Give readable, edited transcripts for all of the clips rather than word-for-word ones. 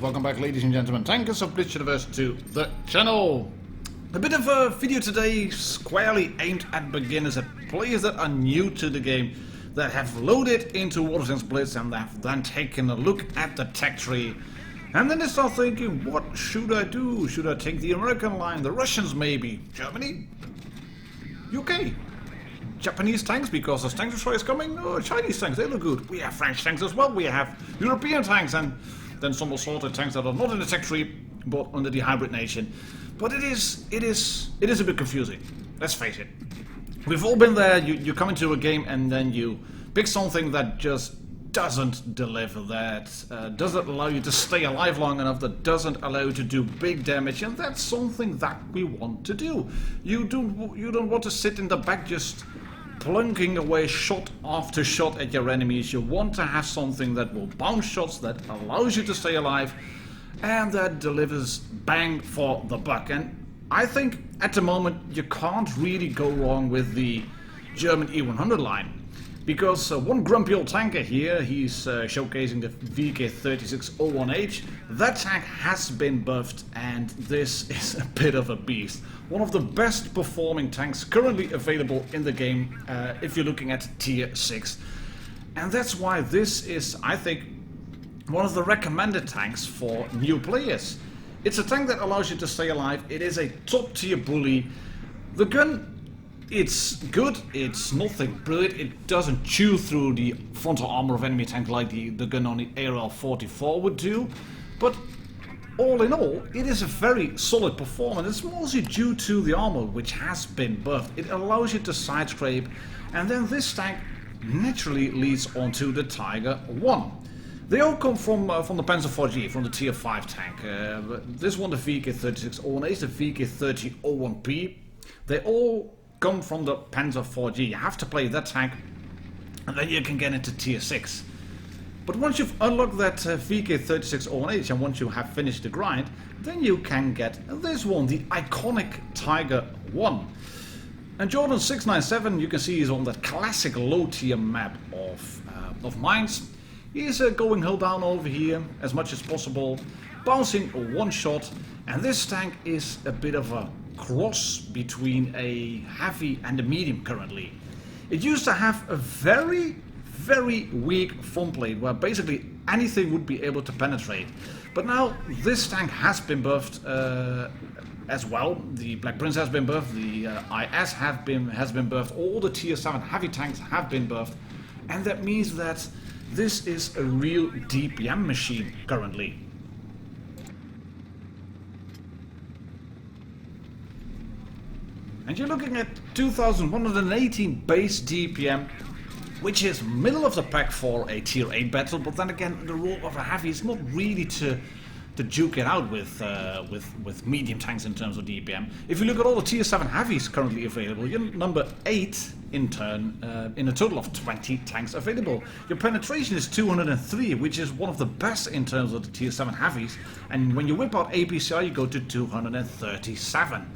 Yes, welcome back ladies and gentlemen, tankers of Blitz Universe to the channel. A bit of a video today squarely aimed at beginners, at players that are new to the game, that have loaded into World of Tanks Blitz and have then taken a look at the tech tree. And then they start thinking, what should I do? Should I take the American line, the Russians maybe, Germany, UK? Japanese tanks because the tank destroyer is coming, or Chinese tanks, they look good. We have French tanks as well, we have European tanks, and then some assorted tanks that are not in the tech tree, but under the hybrid nation. But it is a bit confusing, let's face it. We've all been there, you come into a game and then you pick something that just doesn't deliver, that doesn't allow you to stay alive long enough, that doesn't allow you to do big damage, and that's something that we want to do. You don't want to sit in the back just plunking away shot after shot at your enemies. You want to have something that will bounce shots, that allows you to stay alive, and that delivers bang for the buck. And I think at the moment you can't really go wrong with the German E100 line. Because one grumpy old tanker here, he's showcasing the VK3601H. That tank has been buffed, and this is a bit of a beast. One of the best performing tanks currently available in the game, if you're looking at tier 6. And that's why this is, I think, one of the recommended tanks for new players. It's a tank that allows you to stay alive. It is a top tier bully. The gun, it's good, it's nothing brilliant, it doesn't chew through the frontal armor of enemy tank like the gun on the ARL-44 would do, but all in all, it is a very solid performance. It's mostly due to the armor, which has been buffed. It allows you to side scrape, and then this tank naturally leads onto the Tiger 1. They all come from the Panzer 4G, from the tier 5 tank. This one, the VK3601H, the VK3001P, they all come from the Panzer 4G. You have to play that tank and then you can get into tier 6. But once you've unlocked that VK3601H and once you have finished the grind, then you can get this one, the iconic Tiger 1. And Jordan 697, you can see, he's on that classic low tier map of mines. He's going hull down over here as much as possible, bouncing one shot, and this tank is a bit of a cross between a heavy and a medium currently. It used to have a very weak front plate where basically anything would be able to penetrate. But now this tank has been buffed as well. The Black Prince has been buffed, the IS has been buffed, all the tier 7 heavy tanks have been buffed, and that means that this is a real DPM machine currently. And you're looking at 2118 base DPM, which is middle of the pack for a tier 8 battle, but then again the role of a heavy is not really to duke it out with medium tanks in terms of DPM. If you look at all the tier 7 heavies currently available, you're number 8 in turn, in a total of 20 tanks available. Your penetration is 203, which is one of the best in terms of the tier 7 heavies, and when you whip out APCR you go to 237.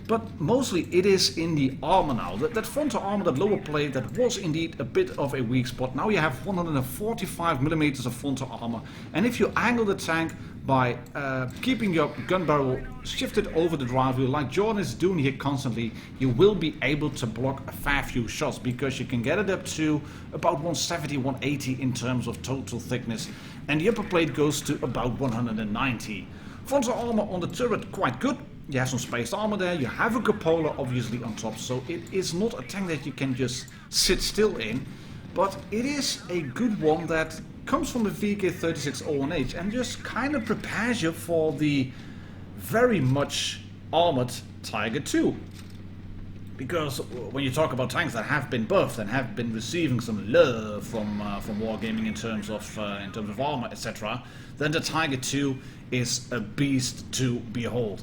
But mostly it is in the armor now. That frontal armor, that lower plate, that was indeed a bit of a weak spot. Now you have 145mm of frontal armor, and if you angle the tank by keeping your gun barrel shifted over the drive wheel like Jordan is doing here constantly, you will be able to block a fair few shots, because you can get it up to about 170, 180 in terms of total thickness, and the upper plate goes to about 190. Frontal armor on the turret quite good. You have some spaced armor there, you have a cupola obviously on top, so it is not a tank that you can just sit still in, but it is a good one that comes from the VK3601H and just kind of prepares you for the very much armored Tiger 2. Because when you talk about tanks that have been buffed and have been receiving some love from Wargaming in terms of armor, etc., then the Tiger 2 is a beast to behold.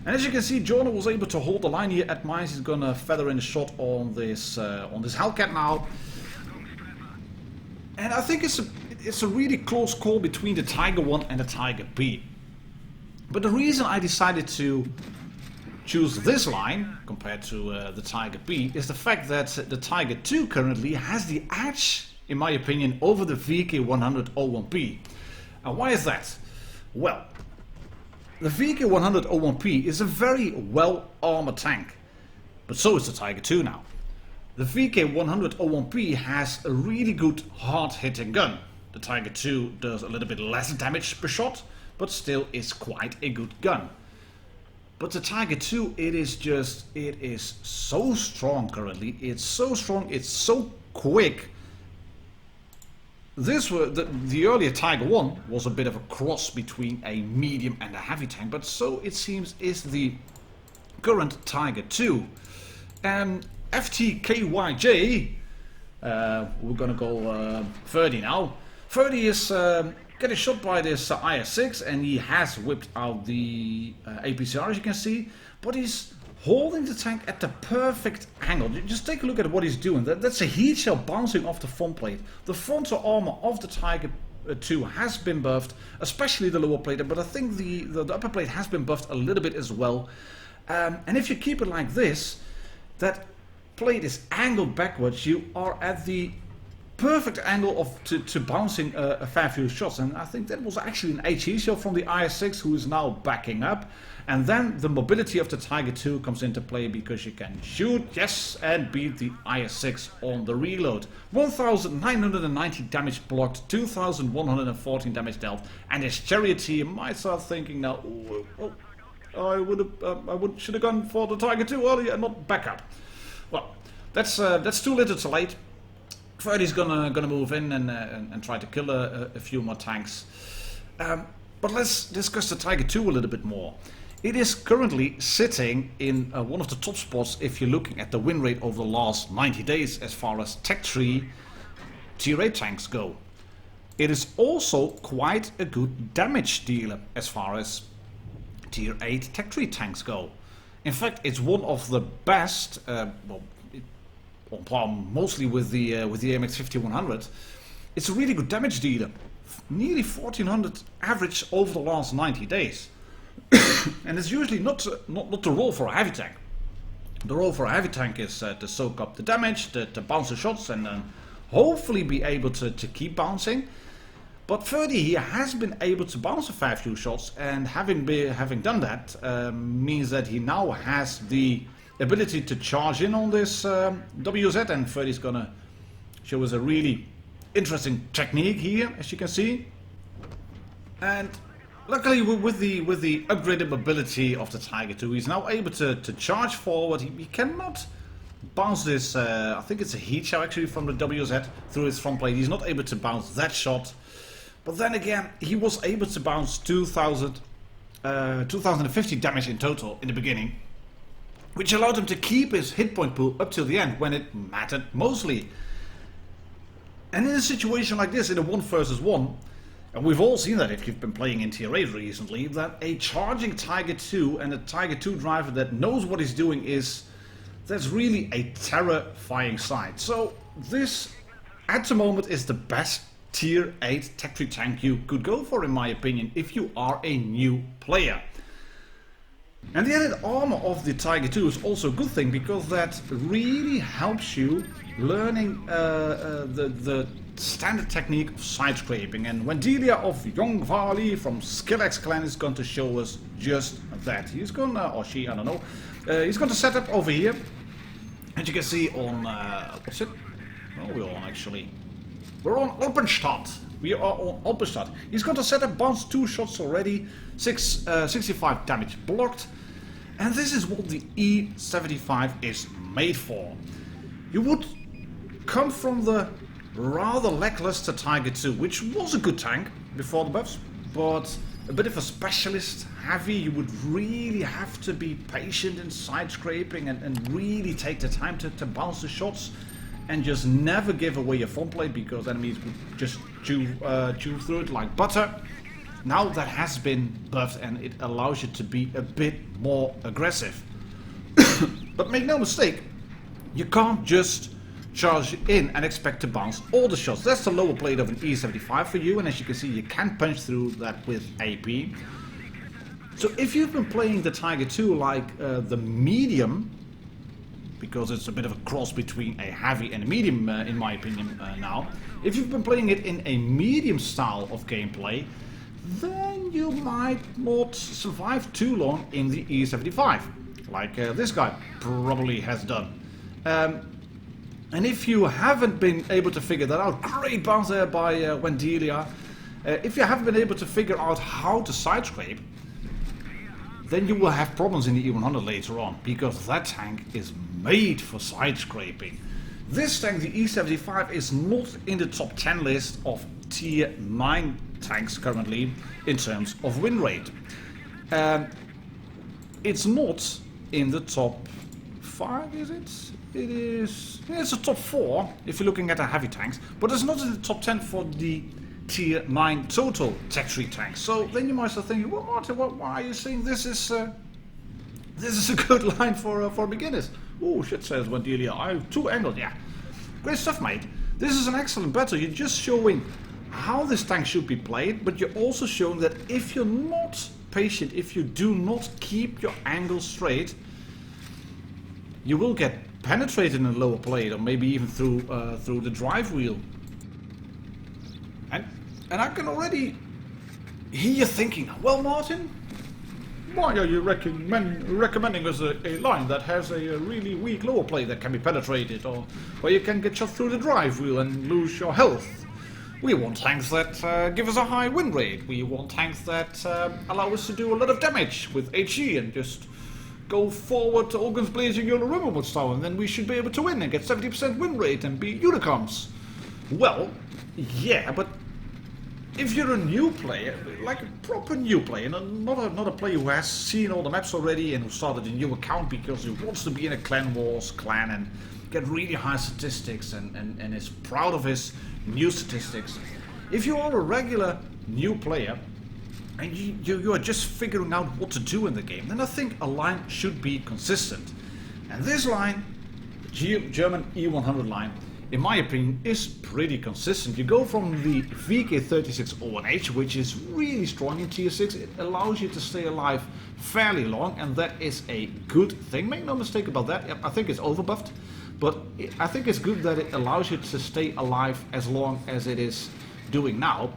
And as you can see, Jordan was able to hold the line here at mines. He's gonna feather in a shot on this Hellcat now. And I think it's a really close call between the Tiger 1 and the Tiger B. But the reason I decided to choose this line compared to the Tiger B is the fact that the Tiger 2 currently has the edge, in my opinion, over the VK100 01P. And why is that? Well, the VK100-01P is a very well armored tank, but so is the Tiger II now. The VK100-01P has a really good hard-hitting gun. The Tiger II does a little bit less damage per shot, but still is quite a good gun. But the Tiger II, it is so strong currently. It's so strong, it's so quick. The earlier Tiger I was a bit of a cross between a medium and a heavy tank, but so it seems is the current Tiger II. FTKYJ, we're gonna go 30 now. 30 is getting shot by this IS-6, and he has whipped out the APCR, as you can see, but he's holding the tank at the perfect angle. Just take a look at what he's doing. That's a heat shell bouncing off the front plate. The frontal armor of the Tiger II has been buffed, especially the lower plate, but I think the upper plate has been buffed a little bit as well. And if you keep it like this, that plate is angled backwards, you are at the perfect angle of to bouncing a fair few shots. And I think that was actually an HE shell from the IS-6, who is now backing up. And then the mobility of the Tiger II comes into play, because you can shoot, yes, and beat the IS-6 on the reload. 1990 damage blocked, 2114 damage dealt, and his charioteer might start thinking now, I should have gone for the Tiger II earlier and not back up. Well, that's too little too late. Freddy's gonna move in and try to kill a few more tanks. But let's discuss the Tiger II a little bit more. It is currently sitting in one of the top spots if you're looking at the win rate over the last 90 days as far as Tech 3 Tier 8 tanks go. It is also quite a good damage dealer as far as Tier 8 Tech 3 tanks go. In fact, it's one of the best, on par mostly with the AMX-5100. It's a really good damage dealer. Nearly 1400 average over the last 90 days. And it's usually not the role for a heavy tank. The role for a heavy tank is to soak up the damage, to bounce the shots, and then hopefully be able to keep bouncing. But 30 here has been able to bounce a fair few shots, and having done that means that he now has the ability to charge in on this WZ, and 30 is gonna show us a really interesting technique here, as you can see. And luckily, with the upgraded mobility of the Tiger II, he's now able to charge forward. He cannot bounce this, I think it's a heat shell actually from the WZ through his front plate. He's not able to bounce that shot. But then again, he was able to bounce 2050 damage in total in the beginning, which allowed him to keep his hit point pool up till the end when it mattered mostly. And in a situation like this, in a 1 versus 1, and we've all seen that if you've been playing in Tier 8 recently, that a charging Tiger II and a Tiger II driver that knows what he's doing that's really a terrifying sight. So this, at the moment, is the best Tier 8 Tech 3 tank you could go for, in my opinion, if you are a new player. And the added armor of the Tiger II is also a good thing, because that really helps you learning the standard technique of side scraping. And Wendelia of Yongvali from Skillex clan is going to show us just that. He's gonna, or she, I don't know, he's going to set up over here. As you can see on, what's it? Oh, we're on Oppenstadt. We are on Oppenstadt. He's going to set up bounce 2 shots already, 65 damage blocked. And this is what the E75 is made for. You would come from the rather lackluster Tiger II, which was a good tank before the buffs, but a bit of a specialist heavy. You would really have to be patient in side scraping and really take the time to bounce the shots, and just never give away your front plate, because enemies would just chew through it like butter. Now that has been buffed, and it allows you to be a bit more aggressive. But make no mistake, you can't just charge in and expect to bounce all the shots. That's the lower plate of an E75 for you, and as you can see, you can punch through that with AP. So if you've been playing the Tiger II like the medium, because it's a bit of a cross between a heavy and a medium in my opinion now. If you've been playing it in a medium style of gameplay, then you might not survive too long in the E75, like this guy probably has done. And if you haven't been able to figure that out, great bounce there by Wendelia. If you haven't been able to figure out how to side scrape, then you will have problems in the E100 later on, because that tank is made for side scraping. This tank, the E75, is not in the top 10 list of tier 9 tanks currently in terms of win rate. It's not in the top 5, is it? It's a top 4 if you're looking at the heavy tanks, but it's not in the top 10 for the tier 9 total tech tree tanks. So then you might start thinking, well, Martin, why are you saying this is a good line for beginners? Oh shit, says Wendelia, I have 2 angles. Yeah, great stuff, mate. This is an excellent battle. You're just showing how this tank should be played, but you're also showing that if you're not patient, if you do not keep your angles straight, you will get penetrated in the lower plate, or maybe even through the drive wheel. And I can already hear you thinking, well, Martin, why are you recommending us a line that has a really weak lower plate that can be penetrated, or where you can get shot through the drive wheel and lose your health? We want tanks that give us a high win rate. We want tanks that allow us to do a lot of damage with HE and just go forward to all guns blazing your removable style, and then we should be able to win and get 70% win rate and be unicorns. Well, yeah, but if you're a new player, like a proper new player, not a player who has seen all the maps already and who started a new account because he wants to be in a clan wars clan and get really high statistics and is proud of his new statistics. If you are a regular new player and you are just figuring out what to do in the game, then I think a line should be consistent. And this line, the German E100 line, in my opinion, is pretty consistent. You go from the VK36ONH, which is really strong in tier 6. It allows you to stay alive fairly long, and that is a good thing. Make no mistake about that. I think it's overbuffed, but I think it's good that it allows you to stay alive as long as it is doing now.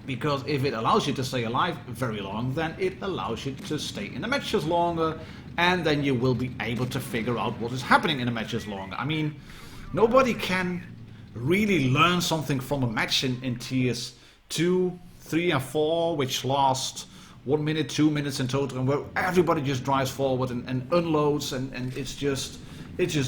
Because if it allows you to stay alive very long, then it allows you to stay in the matches longer, and then you will be able to figure out what is happening in the matches longer. I mean, nobody can really learn something from a match in tiers 2, 3 and 4, which last 1 minute, 2 minutes in total, and where everybody just drives forward and unloads, and it's just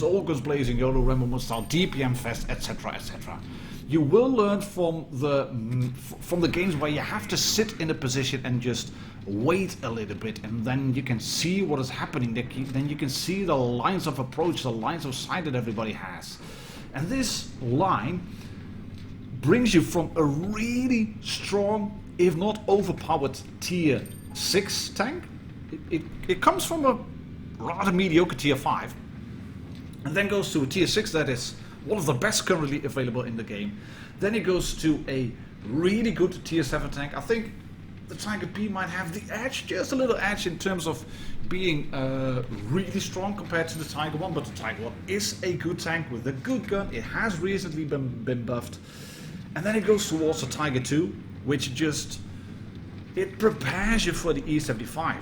all guns blazing, YOLO, Rambo style, DPM fest, etc, etc. You will learn from the games where you have to sit in a position and just wait a little bit, and then you can see what is happening. Then you can see the lines of approach, the lines of sight that everybody has. And this line brings you from a really strong, if not overpowered, tier 6 tank. It comes from a rather mediocre tier 5, and then goes to a tier 6 that is one of the best currently available in the game. Then it goes to a really good tier 7 tank. I think the Tiger P might have the edge, just a little edge in terms of being really strong compared to the Tiger 1, but the Tiger 1 is a good tank with a good gun. It has recently been buffed. And then it goes towards the Tiger 2, which just, it prepares you for the E75.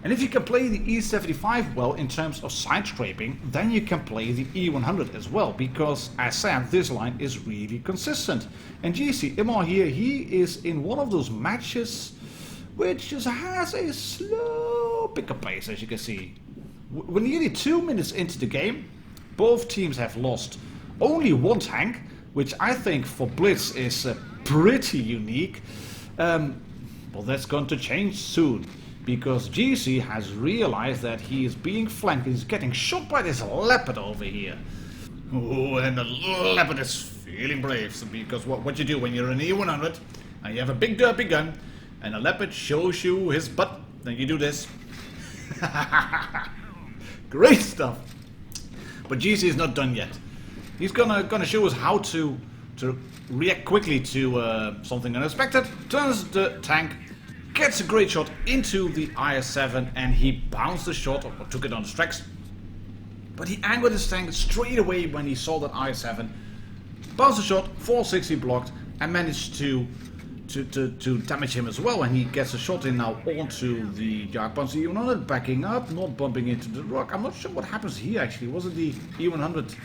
And if you can play the E75 well in terms of side scraping, then you can play the E100 as well, because as said, this line is really consistent. And GC Imar here, he is in one of those matches which just has a slow pickup pace, as you can see. We're nearly 2 minutes into the game. Both teams have lost only one tank, which I think for Blitz is pretty unique. Well, that's going to change soon, because GC has realized that he is being flanked. He's getting shot by this leopard over here. Oh, and the leopard is feeling brave, because what you do when you're an E100 and you have a big derpy gun and a leopard shows you his butt, then you do this. Great stuff. But GC is not done yet. He's gonna show us how to react quickly to something unexpected. Turns the tank, gets a great shot into the IS-7, and he bounced the shot, or took it on the tracks. But he angled his tank straight away when he saw that IS-7. Bounced the shot, 460 blocked, and managed to to damage him as well, and he gets a shot in now onto the Jagdpanzer E100, backing up, not bumping into the rock. I'm not sure what happens here actually. Was it the E100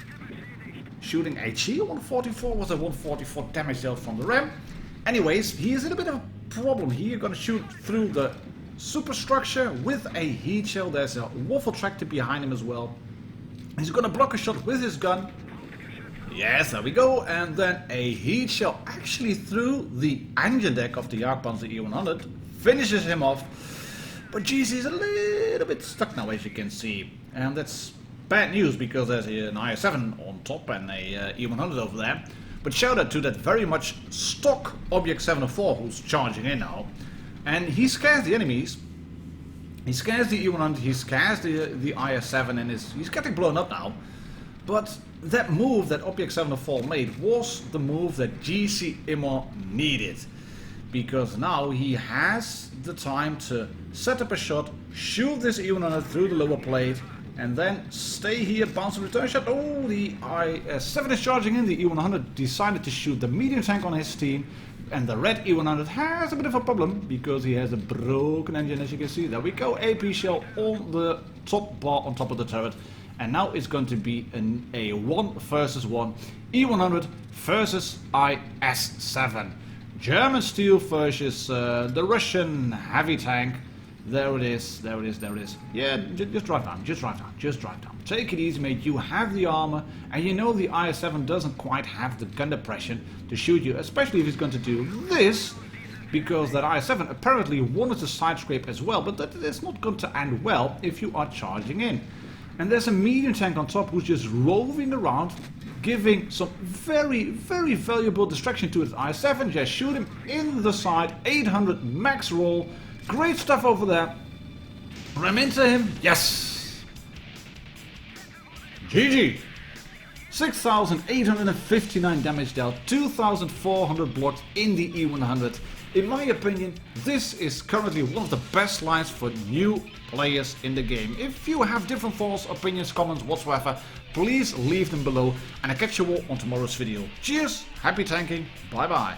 shooting HE 144? Was it 144 damage dealt from the ram? Anyways, he is in a bit of a problem here. Gonna shoot through the superstructure with a heat shell. There's a waffle tractor behind him as well. He's gonna block a shot with his gun. Yes, there we go. And then a heat shell actually through the engine deck of the Jagdpanzer E100 finishes him off. But geez, he's a little bit stuck now, as you can see. And that's bad news because there's an IS-7 on top and a E100 over there. But shout out to that very much stock Object 704 who's charging in now. And he scares the enemies. He scares the E100, he scares the IS-7 and he's getting blown up now. But that move that Object 704 made was the move that GC Immer needed. Because now he has the time to set up a shot, shoot this E100 through the lower plate, and then stay here, bounce a return shot. Oh, the IS-7 is charging in. The E100 decided to shoot the medium tank on his team. And the red E100 has a bit of a problem because he has a broken engine, as you can see. There we go, AP shell on the top bar on top of the turret. And now it's going to be a 1 versus 1. E100 versus IS-7. German steel versus the Russian heavy tank. There it is, there it is, there it is. Yeah, just drive down, just drive down, just drive down. Take it easy, mate. You have the armor, and you know the IS-7 doesn't quite have the gun depression to shoot you, especially if he's going to do this, because that IS-7 apparently wanted to side scrape as well, but that is not going to end well if you are charging in. And there's a medium tank on top who's just roving around, giving some very, very valuable distraction to his IS-7. Just shoot him in the side, 800 max roll. Great stuff over there. Ram into him. Yes. GG. 6,859 damage dealt. 2,400 blocked in the E100. In my opinion, this is currently one of the best lines for new players in the game. If you have different thoughts, opinions, comments, whatsoever, please leave them below. And I'll catch you all on tomorrow's video. Cheers. Happy tanking. Bye bye.